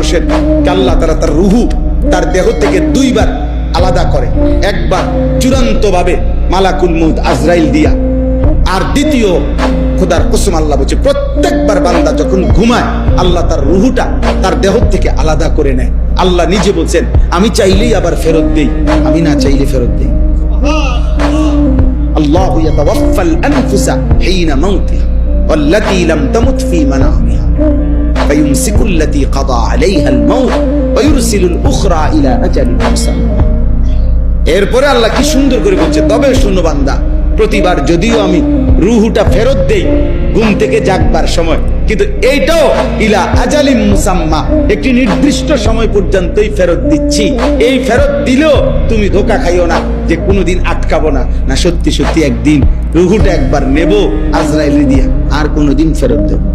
মানুষের আল্লাহ তাআলা তার রুহু তার দেহ থেকে দুইবার আলাদা করে, একবার চূড়ান্ত ভাবে মালাকুল মউত আজরাইল দিয়া, আর দ্বিতীয় খোদার কসম আল্লাহ বলছে প্রত্যেকবার বান্দা যখন ঘুমায় আল্লাহ তার রুহুটা তার দেহ থেকে আলাদা করে নেয়। আল্লাহ নিজে বলছেন আমি চাইলেই আবার ফেরত দেই, আমি না চাইলে ফেরত দেই। আল্লাহু ইয়াতাওয়াফাল আনফুসা হিনা মাউতিহা ওয়াল্লাতী লাম তামুত ফী মানামিহা ফায়ুমসিকুল্লাতী কাদা আলাইহাল মাউত ওয়া ইউরসিলুল উখরা ইলা আজালিন মুসাম্মা। এরপরে আল্লাহ কি সুন্দর করে বলছে, তবে শোনো বান্দা, প্রতিবার যদিও আমি রুহুটা ফেরত দেই ঘুম থেকে জাগবার সময়, কিন্তু এইটাও ইলা আজালিম মুসাম্মা, একটি নির্দিষ্ট সময় পর্যন্তই ফেরত দিচ্ছি। এই ফেরত দিলেও তুমি ধোঁকা খাইও না যে কোনোদিন আটকাবো না, না সত্যি সত্যি একদিন রুহুটা একবার নেব আজরাইল দিয়া, আর কোনোদিন ফেরত দেব না।